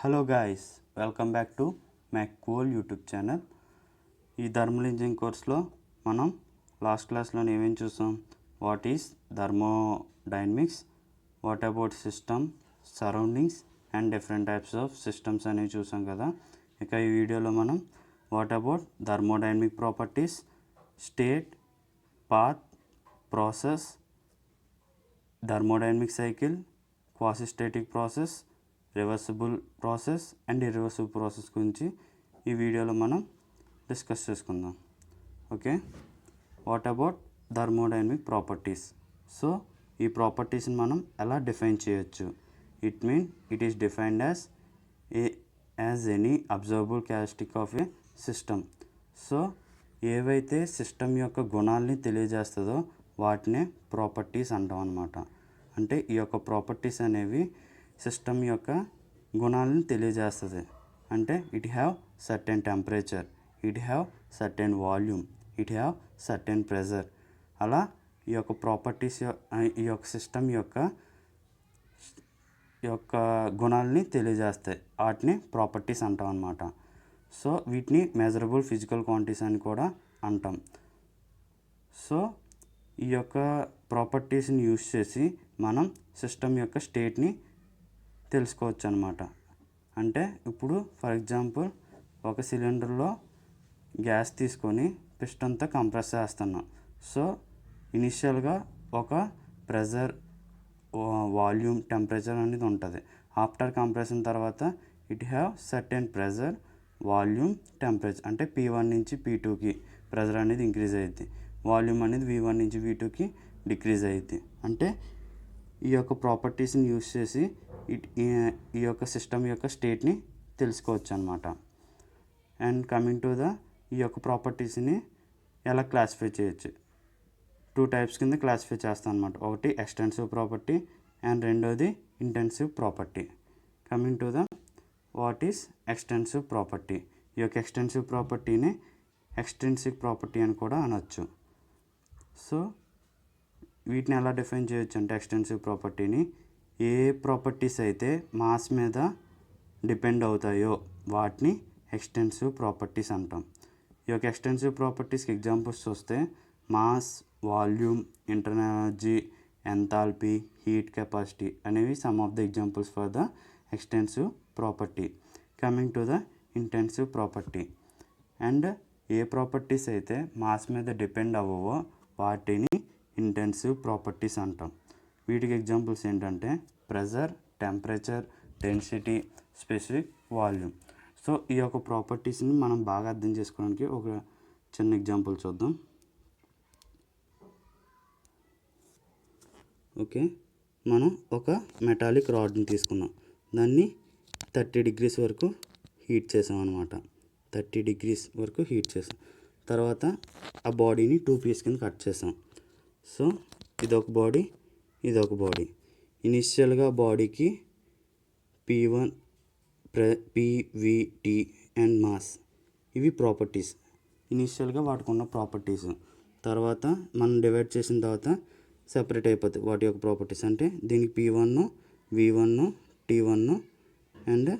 Hello guys, welcome back to మ్యాక్కోల్ YouTube channel. ఈ thermal engineering కోర్స్లో మనం లాస్ట్ క్లాస్లో ఏమేమి చూసాం? What is thermodynamics, what about system, surroundings and different types of systems అనేవి చూసాం కదా. ఇక ఈ వీడియోలో మనం what about thermodynamic properties, state, path, process, thermodynamic cycle, quasistatic process, reversible process and irreversible process గురించి ఈ వీడియోలో మనం డిస్కస్ చేసుకుందాం. Okay, what about thermodynamic properties. So ఈ ప్రాపర్టీస్ని మనం ఎలా డిఫైన్ చేయొచ్చు? It is defined as any observable characteristic of A system. So ఏవైతే సిస్టమ్ యొక్క గుణాలని తెలియజేస్తుందో వాటినే ప్రాపర్టీస్ అంటాం అన్నమాట. అంటే ఈ యొక్క ప్రాపర్టీస్ అనేవి సిస్టమ్ యొక్క గుణాలను తెలియజేస్తుంది. అంటే it have certain temperature, it have certain volume, it have certain pressure. అలా ఈ యొక్క ప్రాపర్టీస్ ఈ యొక్క సిస్టమ్ యొక్క గుణాలని తెలియజేస్తాయి. వాటిని ప్రాపర్టీస్ అంటాం అన్నమాట. సో వీటిని మెజరబుల్ ఫిజికల్ క్వాంటిటీస్ అని కూడా అంటాం. సో ఈ యొక్క ప్రాపర్టీస్ని యూజ్ చేసి మనం సిస్టమ్ యొక్క స్టేట్ని తెలుసుకోవచ్చు అన్నమాట. అంటే ఇప్పుడు ఫర్ ఎగ్జాంపుల్ ఒక సిలిండర్లో గ్యాస్ తీసుకొని పిస్టన్తో కంప్రెస్ చేస్తున్నాం. సో ఇనిషియల్గా ఒక ప్రెజర్, వాల్యూమ్, టెంపరేచర్ అనేది ఉంటుంది. ఆఫ్టర్ కంప్రెషన్ తర్వాత it have certain pressure, volume, temperature. అంటే P1 నుంచి P2కి ప్రెజర్ అనేది ఇంక్రీజ్ అయ్యింది, వాల్యూమ్ అనేది V1 నుంచి V2కి డిక్రీజ్ అయ్యింది. అంటే ఈ యొక్క ప్రాపర్టీస్ని యూజ్ చేసి ఈ యొక్క సిస్టమ్ యొక్క స్టేట్ని తెలుసుకోవచ్చు అన్నమాట. అండ్ కమింగ్ టు ఈ యొక్క ప్రాపర్టీస్ని ఎలా క్లాసిఫై చేయొచ్చు? 2 టైప్స్ కింద క్లాసిఫై చేస్తాం అన్నమాట. ఒకటి ఎక్స్టెన్సివ్ ప్రాపర్టీ అండ్ రెండోది intensive property. Coming to what is extensive property. ఈ యొక్క ఎక్స్టెన్సివ్ ప్రాపర్టీని ఎక్స్ట్రిన్సిక్ ప్రాపర్టీ అని కూడా అనొచ్చు. సో వీటిని ఎలా డిఫైన్ చేయొచ్చు అంటే ఎక్స్టెన్సివ్ ప్రాపర్టీని ఏ ప్రాపర్టీస్ అయితే మాస్ మీద డిపెండ్ అవుతాయో వాటిని ఎక్స్టెన్సివ్ ప్రాపర్టీస్ అంటాం. ఈ యొక్క ఎక్స్టెన్సివ్ ప్రాపర్టీస్కి ఎగ్జాంపుల్స్ చూస్తే mass, volume, internal energy, enthalpy, heat capacity అనేవి some of the examples for the extensive property. Coming to the intensive property. And ఏ ప్రాపర్టీస్ అయితే మాస్ మీద డిపెండ్ అవ్వవో వాటిని ఇంటెన్సివ్ ప్రాపర్టీస్ అంటాం. వీటికి ఎగ్జాంపుల్స్ ఏంటంటే pressure, temperature, density, specific volume. So ఈ యొక్క ప్రాపర్టీస్ని మనం బాగా అర్థం చేసుకోవడానికి ఒక చిన్న ఎగ్జాంపుల్ చూద్దాం. ఓకే, మనం ఒక మెటాలిక్ రాడ్ని తీసుకున్నాం, దాన్ని 30 degrees వరకు హీట్ చేసాం అనమాట. 30 degrees వరకు హీట్ చేసాం. తర్వాత ఆ బాడీని 2 pieces కింద కట్ చేసాం. సో ఇదొక బాడీ, ఇదొక బాడీ. ఇనిషియల్గా బాడీకి P1, PVT అండ్ మాస్, ఇవి ప్రాపర్టీస్. ఇనిషియల్గా వాటికి ఉన్న ప్రాపర్టీస్. తర్వాత మనం డివైడ్ చేసిన తర్వాత సెపరేట్ అయిపోతాయి వాటి యొక్క ప్రాపర్టీస్. అంటే దీనికి P1, V1, T1 and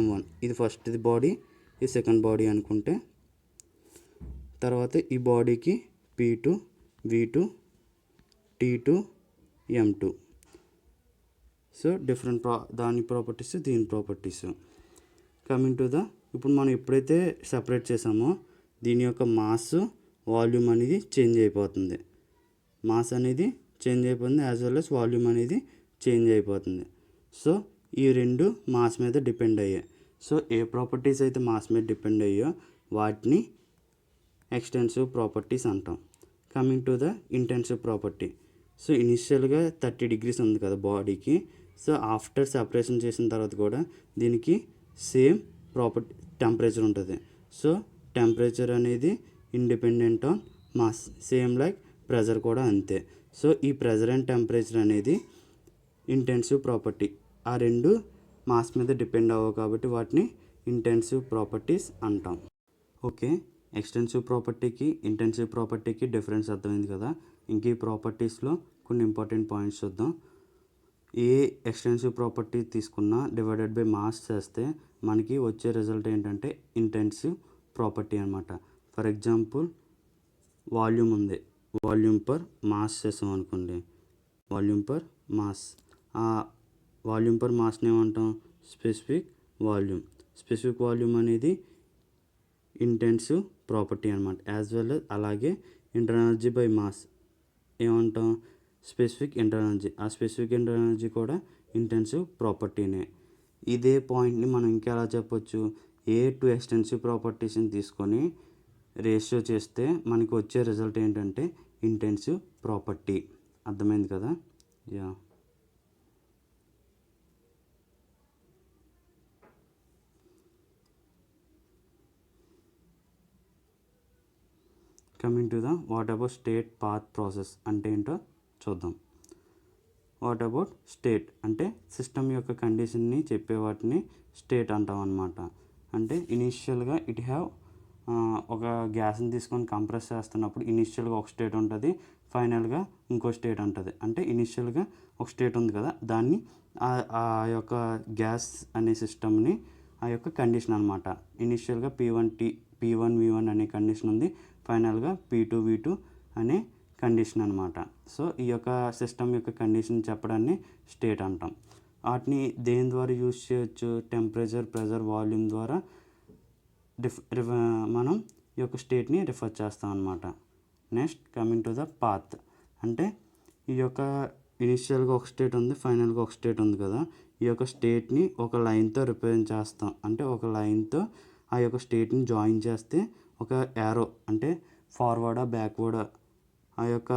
M1. ఇది ఫస్ట్ ఇది బాడీ, ఇది సెకండ్ బాడీ అనుకుంటే, తర్వాత ఈ బాడీకి P2, V2, T2, M2. So different దాని ప్రాపర్టీస్, దీని ప్రాపర్టీస్. కమింగ్ టు ఇప్పుడు మనం ఎప్పుడైతే సెపరేట్ చేసామో దీని యొక్క మాస్, వాల్యూమ్ అనేది చేంజ్ అయిపోతుంది. మాస్ అనేది చేంజ్ అయిపోతుంది, యాజ్ వెల్ as వాల్యూమ్ అనేది చేంజ్ అయిపోతుంది. సో ఈ రెండు మాస్ మీద డిపెండ్ అయ్యాయి. సో ఏ ప్రాపర్టీస్ అయితే మాస్ మీద డిపెండ్ అయ్యో వాటిని ఎక్స్టెన్సివ్ ప్రాపర్టీస్ అంటాం. Coming to intensive property. So ఇనిషియల్గా 30 degrees ఉంది కదా బాడీకి. సో ఆఫ్టర్ సెపరేషన్ చేసిన తర్వాత కూడా దీనికి సేమ్ ప్రాపర్టీ టెంపరేచర్ ఉంటుంది. సో టెంపరేచర్ అనేది independent on mass, same like pressure కూడా అంతే. సో ఈ ప్రెజర్ అండ్ టెంపరేచర్ అనేది ఇంటెన్సివ్ ప్రాపర్టీ. ఆ రెండు మాస్ మీద డిపెండ్ అవ్వవు కాబట్టి వాటిని ఇంటెన్సివ్ ప్రాపర్టీస్ అంటాం. ఓకే, ఎక్స్టెన్సివ్ ప్రాపర్టీకి ఇంటెన్సివ్ ప్రాపర్టీకి డిఫరెన్స్ అర్థమైంది కదా. ఇంక ఈ ప్రాపర్టీస్లో కొన్ని ఇంపార్టెంట్ పాయింట్స్ చూద్దాం. ఏ ఎక్స్టెన్సివ్ ప్రాపర్టీ తీసుకున్నా డివైడెడ్ బై మాస్ చేస్తే మనకి వచ్చే రిజల్ట్ ఏంటంటే ఇంటెన్సివ్ ప్రాపర్టీ అనమాట. ఫర్ ఎగ్జాంపుల్ వాల్యూమ్ ఉంది, వాల్యూమ్ పర్ మాస్ చేసాం అనుకోండి, వాల్యూమ్ పర్ మాస్, ఆ వాల్యూమ్ పర్ మాస్ని ఏమంటాం, స్పెసిఫిక్ వాల్యూమ్. స్పెసిఫిక్ వాల్యూమ్ అనేది ఇంటెన్సివ్ ప్రాపర్టీ అనమాట. యాజ్ వెల్ అలాగే ఇంటర్నల్ ఎనర్జీ బై మాస్ ఏమంటాం, స్పెసిఫిక్ ఇంటర్నల్ ఎనర్జీ. ఆ స్పెసిఫిక్ ఇంటర్నల్ ఎనర్జీ కూడా ఇంటెన్సివ్ ప్రాపర్టీనే. ఇదే పాయింట్ని మనం ఇంకా ఎలా చెప్పొచ్చు, ఏ టూ ఎక్స్టెన్సివ్ ప్రాపర్టీస్ని తీసుకొని రేషియో చేస్తే మనకి వచ్చే రిజల్ట్ ఏంటంటే ఇంటెన్సివ్ ప్రాపర్టీ. అర్థమైంది కదా? Yeah. Coming to the what about state path process అంటే ఏంటో చూద్దాం. వాట్ అబౌట్ స్టేట్ అంటే సిస్టమ్ యొక్క కండిషన్ని చెప్పే వాటిని స్టేట్ అంటాం అన్నమాట. అంటే ఇనీషియల్గా ఇట్ హ్యావ్ ఒక గ్యాస్ని తీసుకొని కంప్రెస్ చేస్తున్నప్పుడు ఇనీషియల్గా ఒక స్టేట్ ఉంటుంది, ఫైనల్గా ఇంకో స్టేట్ ఉంటుంది. అంటే ఇనీషియల్గా ఒక స్టేట్ ఉంది కదా, దాన్ని ఆ యొక్క గ్యాస్ అనే సిస్టమ్ని ఆ యొక్క కండిషన్ అనమాట. ఇనీషియల్గా P1 V1 అనే కండిషన్ ఉంది, ఫైనల్గా P2 V2 అనే కండిషన్ అనమాట. సో ఈ యొక్క సిస్టమ్ యొక్క కండిషన్ చెప్పడాన్ని స్టేట్ అంటాం. వాటిని దేని ద్వారా యూజ్ చేయొచ్చు, టెంపరేచర్, ప్రెజర్, వాల్యూమ్ ద్వారా మనం ఈ యొక్క స్టేట్ని రిఫర్ చేస్తాం అనమాట. Next coming to the path అంటే ఈ యొక్క ఇనిషియల్గా ఒక స్టేట్ ఉంది, ఫైనల్గా ఒక స్టేట్ ఉంది కదా, ఈ యొక్క స్టేట్ని ఒక లైన్తో రిప్రజెంట్ చేస్తాం. అంటే ఒక లైన్తో ఆ యొక్క స్టేట్ని జాయిన్ చేస్తే ఒక యారో అంటే ఫార్వర్డా బ్యాక్వర్డా ఆ యొక్క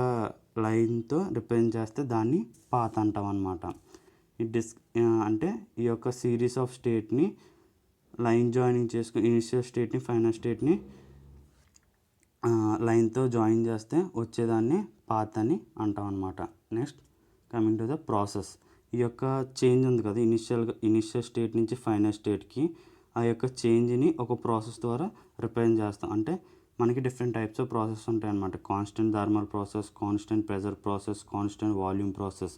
లైన్తో రిప్రజెంట్ చేస్తే దాన్ని పాత్ అంటాం అన్నమాట. అంటే ఈ యొక్క సిరీస్ ఆఫ్ స్టేట్ని లైన్ జాయినింగ్ చేసుకుని ఇనిషియల్ స్టేట్ని ఫైనల్ స్టేట్ని లైన్తో జాయిన్ చేస్తే వచ్చేదాన్ని పాత్ అని అంటాం అన్నమాట. Next coming to the process. ఈ యొక్క చేంజ్ ఉంది కదా, ఇనిషియల్ స్టేట్ నుంచి ఫైనల్ స్టేట్కి ఆ యొక్క చేంజ్ని ఒక ప్రాసెస్ ద్వారా రిప్రజెంట్ చేస్తాం. అంటే మనకి డిఫరెంట్ టైప్స్ ఆఫ్ ప్రాసెస్ ఉంటాయి అన్నమాట. Constant thermal process, constant pressure process, constant volume process.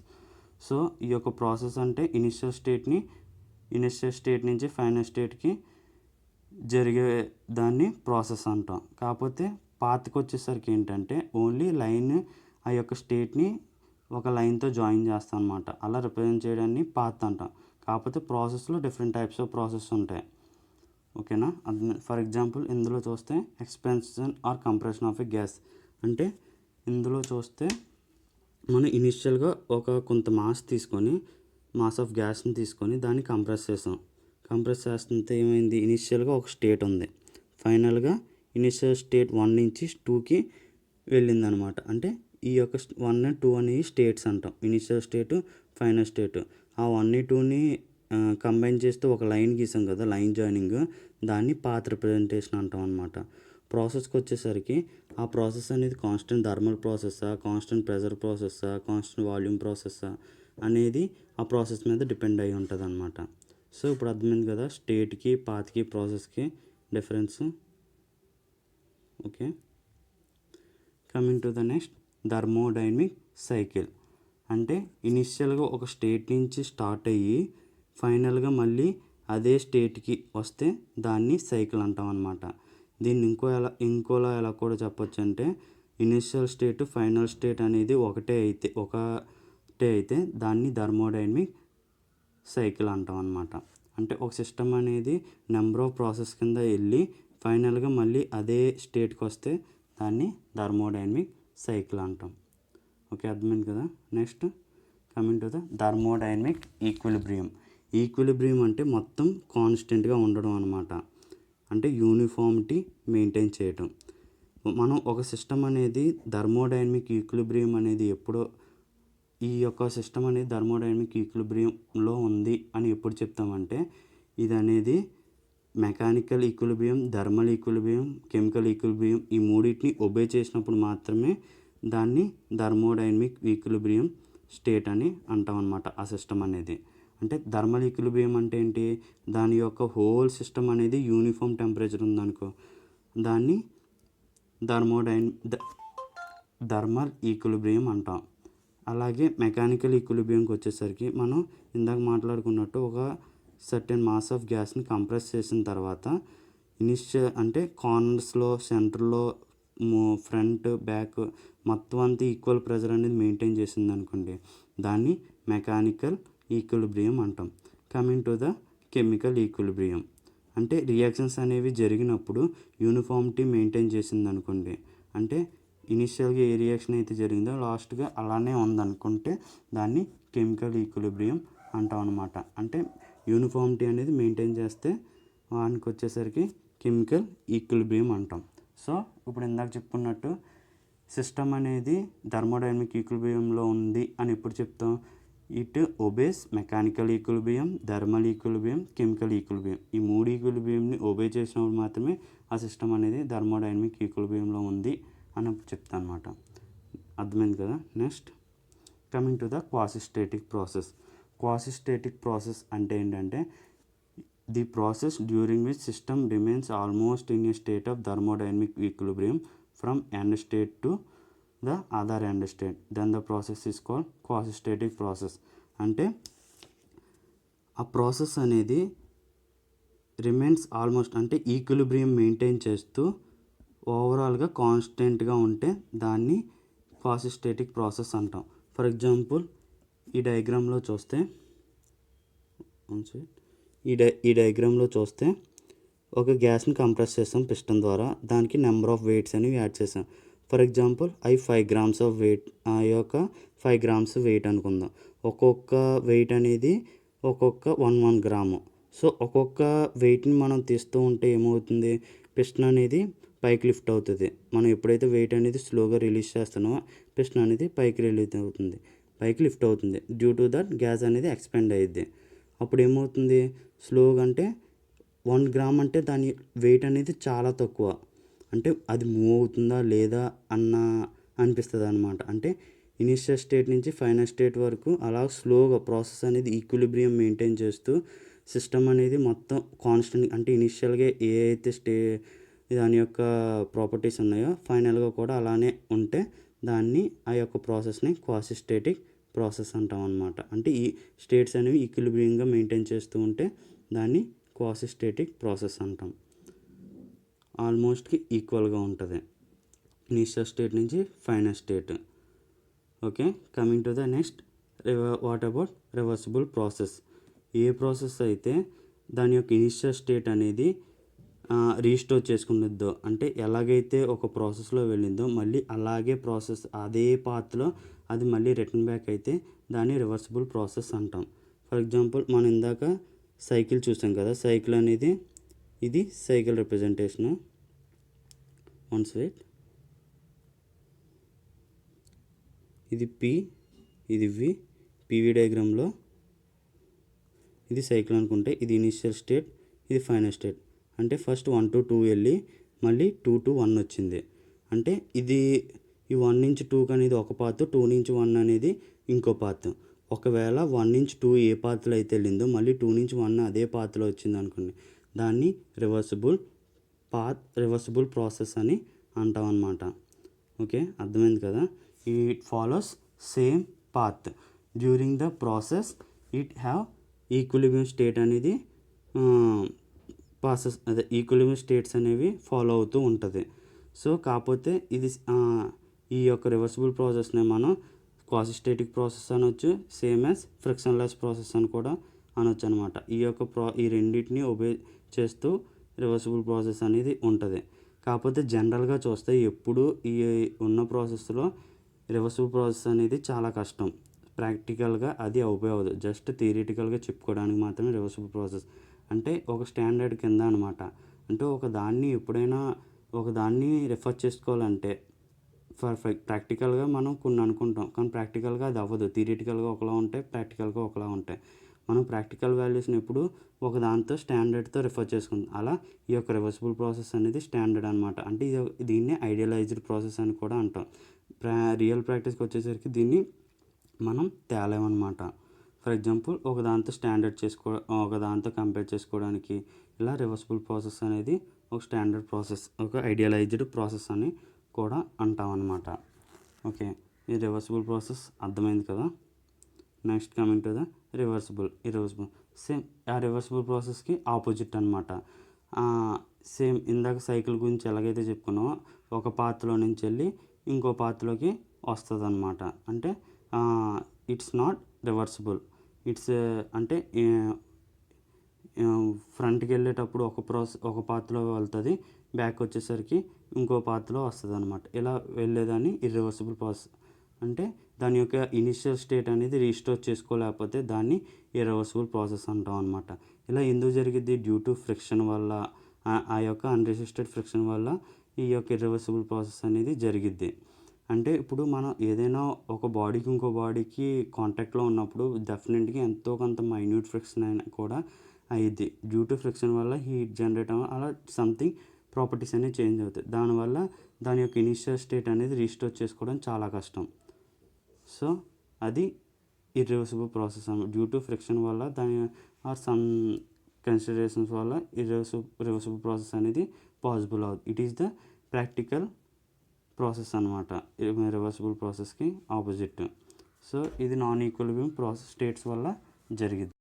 So ఈ యొక్క ప్రాసెస్ అంటే ఇనిషియల్ స్టేట్ నుంచి ఫైనల్ స్టేట్కి జరిగే దాన్ని ప్రాసెస్ అంటాం. కాకపోతే పాత్కి వచ్చేసరికి ఏంటంటే ఓన్లీ లైన్ ఆ యొక్క స్టేట్ని ఒక లైన్తో జాయిన్ చేస్తాం అనమాట. అలా రిప్రజెంట్ చేయడాన్ని పాత్ అంటాం. కాకపోతే ప్రాసెస్లో డిఫరెంట్ టైప్స్ ఆఫ్ ప్రాసెస్ ఉంటాయి. ఓకేనా? ఫర్ ఎగ్జాంపుల్ ఇందులో చూస్తే expansion or compression of a gas అంటే ఇందులో చూస్తే మనం ఇనిషియల్గా కొంత మాస్ ఆఫ్ గ్యాస్ని తీసుకొని దాన్ని కంప్రెస్ చేస్తుంటే ఏమైంది, ఇనిషియల్గా ఒక స్టేట్ ఉంది, ఫైనల్గా ఇనిషియల్ స్టేట్ 1 నుంచి 2కి వెళ్ళిందనమాట. అంటే ఈ యొక్క 1 and 2 అనేవి స్టేట్స్ అంటాం. Initial state, final state. ఆ 1, 2ని కంబైన్ చేస్తే ఒక లైన్ గీసాం కదా, లైన్ జాయినింగ్, దాన్ని పాత్ రిప్రజెంటేషన్ అంటాం అనమాట. ప్రాసెస్కి వచ్చేసరికి ఆ ప్రాసెస్ అనేది కాన్స్టెంట్ థర్మల్ ప్రాసెస్సా, కాన్స్టెంట్ ప్రెజర్ ప్రాసెస్సా, కాన్స్టెంట్ వాల్యూమ్ ప్రాసెస్సా అనేది ఆ ప్రాసెస్ మీద డిపెండ్ అయి ఉంటుంది అనమాట. సో ఇప్పుడు అర్థమైంది కదా స్టేట్కి, పాత్కి, ప్రాసెస్కి difference. Okay, coming to the next thermodynamic cycle. అంటే ఇనిషియల్గా ఒక స్టేట్ నుంచి స్టార్ట్ అయ్యి ఫైనల్గా మళ్ళీ అదే స్టేట్కి వస్తే దాన్ని సైకిల్ అంటాం అనమాట. దీన్ని ఇంకోలా ఎలా కూడా చెప్పొచ్చు అంటే ఇనిషియల్ స్టేట్ ఫైనల్ స్టేట్ అనేది ఒకటే అయితే దాన్ని థర్మోడైనమిక్ సైకిల్ అంటాం అనమాట. అంటే ఒక సిస్టమ్ అనేది నెంబర్ ఆఫ్ ప్రాసెస్ కింద వెళ్ళి ఫైనల్గా మళ్ళీ అదే స్టేట్కి వస్తే దాన్ని థర్మోడైనమిక్ సైకిల్ అంటాం. ఓకే, అర్థమైంది కదా? Next coming to the thermodynamic equilibrium అంటే మొత్తం కాన్స్టెంట్గా ఉండడం అనమాట. అంటే యూనిఫామిటీ మెయింటైన్ చేయటం. మనం ఒక సిస్టమ్ అనేది థర్మోడైనమిక్ ఈక్విలిబ్రియం అనేది ఈ యొక్క సిస్టమ్ అనేది థర్మోడైనమిక్ ఈక్విలిబ్రియంలో ఉంది అని ఎప్పుడు చెప్తామంటే ఇది అనేది mechanical equilibrium, thermal equilibrium, chemical equilibrium ఈ మూడింటిని ఒబే చేసినప్పుడు మాత్రమే దాన్ని థర్మోడైనమిక్ ఈక్విలిబ్రియం స్టేట్ అని అంటాం అనమాట. ఆ సిస్టమ్ అనేది అంటే థర్మల్ ఈక్విలిబ్రియం అంటే ఏంటి, దాని యొక్క హోల్ సిస్టమ్ అనేది యూనిఫామ్ టెంపరేచర్ ఉందనుకో దాన్ని థర్మల్ ఈక్విలిబ్రియం అంటాం. అలాగే మెకానికల్ ఈక్విలిబ్రియంకి వచ్చేసరికి మనం ఇందాక మాట్లాడుకున్నట్టు ఒక సర్టెన్ మాస్ ఆఫ్ గ్యాస్ని కంప్రెస్ చేసిన తర్వాత ఇనిషియల్ అంటే కార్నర్స్లో సెంటర్లో ఫ్రంట్ బ్యాక్ మొత్తం అంతా ఈక్వల్ ప్రెజర్ అనేది మెయింటైన్ చేసింది అనుకోండి, దాన్ని మెకానికల్ ఈక్విలిబ్రియం అంటాం. Coming to the chemical equilibrium అంటే రియాక్షన్స్ అనేవి జరిగినప్పుడు యూనిఫామిటీ మెయింటైన్ చేసింది అనుకోండి, అంటే ఇనిషియల్గా ఏ రియాక్షన్ అయితే జరిగిందో లాస్ట్గా అలానే ఉందనుకుంటే దాన్ని కెమికల్ ఈక్విలిబ్రియం అంటాం అనమాట. అంటే యూనిఫామిటీ అనేది మెయింటైన్ చేస్తే వానికి వచ్చేసరికి కెమికల్ ఈక్విలిబ్రియం అంటాం. సో ఇప్పుడు ఇందాక చెప్పుకున్నట్టు సిస్టమ్ అనేది థర్మోడైనమిక్ ఈక్విలిబ్రియంలో ఉంది అని ఎప్పుడు చెప్తాం? It obese mechanical equilibrium, thermal equilibrium, chemical equilibrium. ఈ 3 ఈక్విలిబ్రియంని ఒబే చేసినప్పుడు మాత్రమే ఆ సిస్టమ్ అనేది థర్మోడైనమిక్ ఈక్విలిబ్రియంలో ఉంది అని చెప్తాను అనమాట. అర్థమైంది కదా? Next coming to the quasistatic process. Quasistatic process అంటే ఏంటంటే the process during which system remains almost in a state of thermodynamic equilibrium from end state to the other end state, then the process is called quasistatic process. అంటే ఆ process అనేది remains almost అంటే equilibrium maintain చేస్తూ ఓవరాల్గా కాన్స్టెంట్గా ఉంటే దాన్ని quasistatic process అంటాం. ఫర్ ఎగ్జాంపుల్ ఈ డయాగ్రామ్లో చూస్తే ఈ డయాగ్రామ్లో చూస్తే ఒక గ్యాస్ని కంప్రెస్ చేస్తాం పిస్టన్ ద్వారా, దానికి నెంబర్ ఆఫ్ వెయిట్స్ అనేవి యాడ్ చేసాం. For example 5 grams of weight, ఆ యొక్క 5 grams వెయిట్ అనుకుందాం. ఒక్కొక్క వెయిట్ అనేది ఒక్కొక్క 1 గ్రాము. సో ఒక్కొక్క వెయిట్ని మనం తీస్తూ ఉంటే ఏమవుతుంది, పిస్టన్ అనేది పైకి లిఫ్ట్ అవుతుంది. మనం ఎప్పుడైతే వెయిట్ అనేది స్లోగా రిలీజ్ చేస్తున్నామో పిస్టన్ అనేది పైకి రిలీజ్ అవుతుంది, పైకి లిఫ్ట్ అవుతుంది. డ్యూ టు దట్ గ్యాస్ అనేది ఎక్స్పెండ్ అయ్యిద్ది. అప్పుడు ఏమవుతుంది, స్లోగా అంటే 1 గ్రామ్ అంటే దాని వెయిట్ అనేది చాలా తక్కువ, అంటే అది మూవ్ అవుతుందా లేదా అనిపిస్తుంది అనమాట. అంటే ఇనిషియల్ స్టేట్ నుంచి ఫైనల్ స్టేట్ వరకు అలా స్లోగా ప్రాసెస్ అనేది ఈక్విలిబ్రియం మెయింటైన్ చేస్తూ సిస్టమ్ అనేది మొత్తం కాన్స్టెంట్ అంటే ఇనిషియల్గా ఏ అయితే దాని యొక్క ప్రాపర్టీస్ ఉన్నాయో ఫైనల్గా కూడా అలానే ఉంటే దాన్ని ఆ యొక్క ప్రాసెస్ని క్వాసిస్టేటిక్ ప్రాసెస్ అంటాం అనమాట. అంటే ఈ స్టేట్స్ అనేవి ఈక్విలిబ్రియంగా మెయింటైన్ చేస్తూ ఉంటే దాన్ని క్వాసిస్టేటిక్ ప్రాసెస్ అంటాం. ఆల్మోస్ట్కి ఈక్వల్గా ఉంటుంది ఇనిషియల్ స్టేట్ నుంచి final state. Okay, coming to the next, what about reversible process. A process అయితే దాని యొక్క ఇనిషియల్ స్టేట్ అనేది రీస్టోర్ చేసుకుంటుందో, అంటే ఎలాగైతే ఒక ప్రాసెస్లో వెళ్ళిందో మళ్ళీ అలాగే ప్రాసెస్ అదే పాత్లో అది మళ్ళీ రిటర్న్ బ్యాక్ అయితే దాన్ని రివర్సిబుల్ ప్రాసెస్ అంటాం. ఫర్ ఎగ్జాంపుల్ మనం ఇందాక సైకిల్ చూసాం కదా, సైకిల్ అనేది ఇది సైకిల్ రిప్రజెంటేషను. వన్స్ వెయిట్, ఇది పి, ఇది వి. పివి డయాగ్రామ్లో ఇది సైకిల్ అనుకుంటే ఇది ఇనిషియల్ స్టేట్, ఇది ఫైనల్ స్టేట్. అంటే ఫస్ట్ 1 to 2 వెళ్ళి మళ్ళీ 2 to 1 వచ్చింది. అంటే ఇది ఈ 1 నుంచి 2 అనేది ఒక పాత్, 2 నుంచి 1 అనేది ఇంకో పాత్. ఒకవేళ 1 నుంచి 2 ఏ పాత్లో అయితే వెళ్ళిందో మళ్ళీ 2 నుంచి 1 అదే పాత్లో వచ్చింది అనుకోండి, దాన్ని రివర్సిబుల్ ప్రాసెస్ అని అంటాం అన్నమాట. ఓకే, అర్థమైంది కదా? It follows same path during the process. It have equilibrium state అనేది ప్రాసెస్ అదే ఈక్విలిబ్రియం స్టేట్స్ అనేవి ఫాలో అవుతూ ఉంటుంది. సో కాకపోతే ఇది ఈ యొక్క రివర్సిబుల్ ప్రాసెస్ని మనం క్వాసిస్టేటిక్ ప్రాసెస్ అనొచ్చు, సేమ్ యాజ్ ఫ్రిక్షన్లెస్ ప్రాసెస్ అని కూడా అనొచ్చు అనమాట. ఈ యొక్క ఈ రెండింటిని ఒబే చేస్తూ రివర్సిబుల్ ప్రాసెస్ అనేది ఉంటుంది. కాకపోతే జనరల్గా చూస్తే ఎప్పుడు ఈ ఉన్న ప్రాసెస్లో రివర్సిబుల్ ప్రాసెస్ అనేది చాలా కష్టం. ప్రాక్టికల్గా అది ఉపయోగపడదు, జస్ట్ థియరిటికల్గా చెప్పుకోవడానికి మాత్రమే రివర్సిబుల్ ప్రాసెస్. అంటే ఒక స్టాండర్డ్ కింద అనమాట. అంటే ఎప్పుడైనా ఒక దాన్ని రిఫర్ చేసుకోవాలంటే ప్రాక్టికల్గా మనం కొన్ని అనుకుంటాం, కానీ ప్రాక్టికల్గా అది అవ్వదు. థియరిటికల్గా ఒకలా ఉంటాయి, ప్రాక్టికల్గా ఒకలా ఉంటాయి. మనం ప్రాక్టికల్ వాల్యూస్ని ఎప్పుడు ఒక దాంతో స్టాండర్డ్తో రిఫర్ చేసుకుంటాం. అలా ఈ యొక్క రివర్సిబుల్ ప్రాసెస్ అనేది స్టాండర్డ్ అనమాట. అంటే దీన్ని ఐడియలైజ్డ్ ప్రాసెస్ అని కూడా అంటాం. రియల్ ప్రాక్టీస్కి వచ్చేసరికి దీన్ని మనం తేలేమన్నమాట. ఫర్ ఎగ్జాంపుల్ ఒక దాంతో కంపేర్ చేసుకోవడానికి ఇలా రివర్సిబుల్ ప్రాసెస్ అనేది ఒక స్టాండర్డ్ ప్రాసెస్, ఒక ఐడియలైజ్డ్ ప్రాసెస్ అని కూడా అంటాం అన్నమాట. ఓకే, ఈ రివర్సిబుల్ ప్రాసెస్ అర్థమైంది కదా. Next coming to the irreversible same ఆ రివర్సిబుల్ ప్రాసెస్కి ఆపోజిట్ అనమాట. సేమ్ ఇందాక సైకిల్ గురించి ఎలాగైతే చెప్పుకున్నామో ఒక పాత్రలో నుంచి వెళ్ళి ఇంకో పాత్రలోకి వస్తుంది అనమాట. అంటే ఇట్స్ నాట్ రివర్సిబుల్. ఇట్స్ అంటే ఫ్రంట్కి వెళ్ళేటప్పుడు ఒక పాత్రలో వెళ్తుంది, బ్యాక్ వచ్చేసరికి ఇంకో పాత్రలో వస్తుంది అనమాట. ఇలా వెళ్ళేదాన్ని ఇర్రివర్సిబుల్ ప్రాసెస్. అంటే దాని యొక్క ఇనిషియల్ స్టేట్ అనేది రీస్టోర్ చేసుకోలేకపోతే దాన్ని ఇర్రివర్సిబుల్ ప్రాసెస్ అంటాం అనమాట. ఇలా ఎందుకు జరిగిద్ది? డ్యూ టు ఫ్రిక్షన్ వల్ల, ఆ యొక్క అన్రెసిస్టెడ్ ఫ్రిక్షన్ వల్ల ఈ యొక్క ఇర్రివర్సిబుల్ ప్రాసెస్ అనేది జరిగిద్ది. అంటే ఇప్పుడు మనం ఏదైనా ఒక బాడీకి ఇంకో బాడీకి కాంటాక్ట్లో ఉన్నప్పుడు డెఫినెట్గా ఎంతో కొంత మైన్యూట్ ఫ్రిక్షన్ అయినా కూడా అయ్యిద్ది. డ్యూ టు ఫ్రిక్షన్ వల్ల హీట్ జనరేట్ అలా సంథింగ్ ప్రాపర్టీస్ అనేవి చేంజ్ అవుతాయి. దానివల్ల దాని యొక్క ఇనిషియల్ స్టేట్ అనేది రీస్టోర్ చేసుకోవడం చాలా కష్టం. సో అది ఇర్రివర్సిబుల్ ప్రాసెస్ అన్నమాట. డ్యూ టు ఫ్రిక్షన్ వల్ల దాని ఆర్ సమ్ కన్సిడరేషన్స్ వల్ల రివర్సిబుల్ ప్రాసెస్ అనేది పాసిబుల్ అవుతుంది. It is the practical process అనమాట, రివర్సిబుల్ ప్రాసెస్కి ఆపోజిట్. సో ఇది నాన్ ఈక్విలిబ్రియం ప్రాసెస్ స్టేట్స్ వల్ల జరిగింది.